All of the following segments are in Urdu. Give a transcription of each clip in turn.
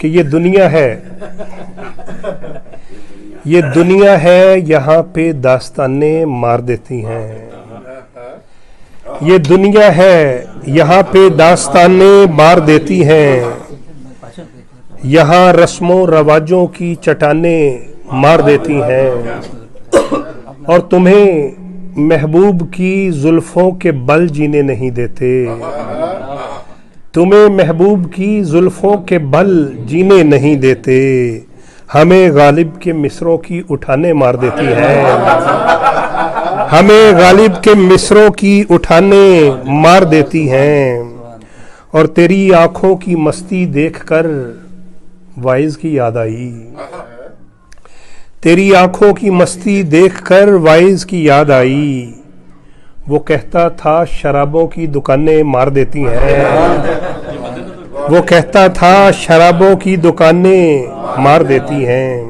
کہ یہ دنیا ہے یہاں پہ داستانیں مار دیتی ہیں. یہ دنیا ہے یہاں پہ داستانیں مار دیتی ہیں. یہاں رسم و رواجوں کی چٹانیں مار دیتی ہیں. اور تمہیں محبوب کی زلفوں کے بل جینے نہیں دیتے. تمہیں محبوب کی زلفوں کے بل جینے نہیں دیتے. ہمیں غالب کے مصروں کی اٹھانے مار دیتی ہیں. ہمیں غالب کے مصروں کی اٹھانے مار دیتی ہیں. اور تیری آنکھوں کی مستی دیکھ کر وائز کی یاد آئی. تیری آنکھوں کی مستی دیکھ کر وائز کی یاد آئی. وہ کہتا تھا شرابوں کی دکانیں مار دیتی ہیں. وہ کہتا تھا شرابوں کی دکانیں مار دیتی ہیں.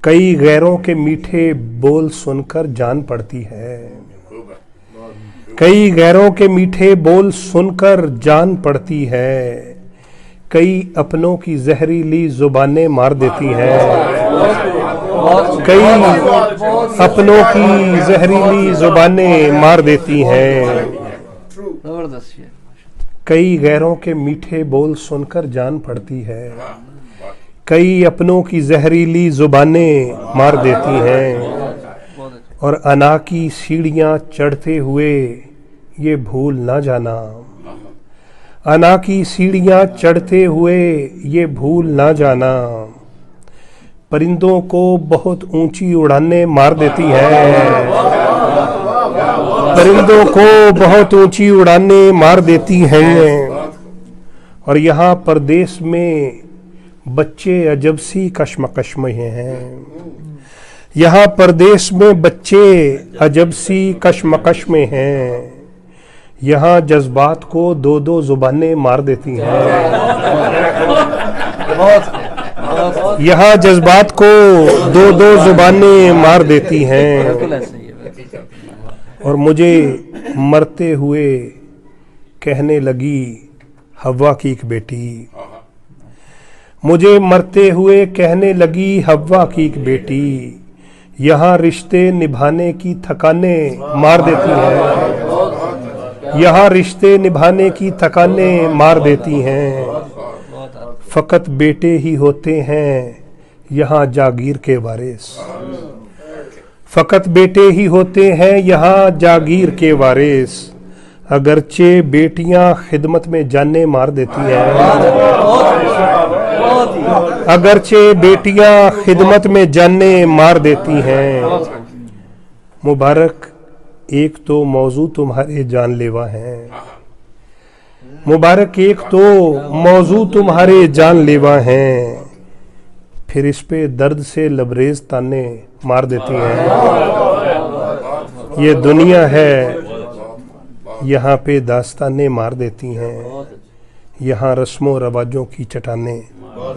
کئی غیروں کے میٹھے بول سن کر جان پڑتی ہے. کئی غیروں کے میٹھے بول سن کر جان پڑتی ہے. کئی اپنوں کی زہریلی زبانیں مار دیتی ہیں. کئی اپنوں کی زہریلی زبانیں مار دیتی ہیں. کئی غیروں کے میٹھے بول سن کر جان پڑتی ہے. کئی اپنوں کی زہریلی زبانیں مار دیتی ہیں. اور انا کی سیڑھیاں چڑھتے ہوئے یہ بھول نہ جانا. انا کی سیڑھیاں چڑھتے ہوئے یہ بھول نہ جانا. پرندوں کو بہت اونچی اڑانے مار دیتی ہیں. پرندوں کو بہت اونچی اڑانے مار دیتی ہیں. اور یہاں پردیس میں بچے عجب سی کشمکش میں ہیں. یہاں پردیس میں بچے عجب سی کشمکش میں ہیں. یہاں جذبات کو دو دو زبانیں مار دیتی ہیں. یہاں جذبات کو دو دو زبانیں مار دیتی ہیں. اور مجھے مرتے ہوئے کہنے لگی حوا کی ایک بیٹی. مجھے مرتے ہوئے کہنے لگی حوا کی ایک بیٹی. یہاں رشتے نبھانے کی تھکانیں مار دیتی ہیں. یہاں رشتے نبھانے کی تھکانیں مار دیتی ہیں. فقط بیٹے ہی ہوتے ہیں یہاں جاگیر کے وارث. فقط بیٹے ہی ہوتے ہیں یہاں جاگیر کے وارث. اگرچہ بیٹیاں خدمت میں جانیں مار دیتی ہیں. اگرچہ بیٹیاں خدمت میں جانیں مار دیتی ہیں. مبارک ایک تو موضوع تمہارے جان لیوا ہیں. مبارک ایک تو موضوع تمہارے جان لیوا ہیں. پھر اس پہ درد سے لبریز تانے مار دیتی ہیں. یہ دنیا ہے یہاں پہ داستانیں مار دیتی ہیں. یہاں رسم و رواجوں کی چٹانیں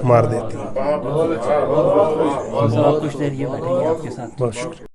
مار دیتی ہیں. بہت کچھ دیر یہ بیٹھیں گے آپ کے ساتھ. بہت شکریہ.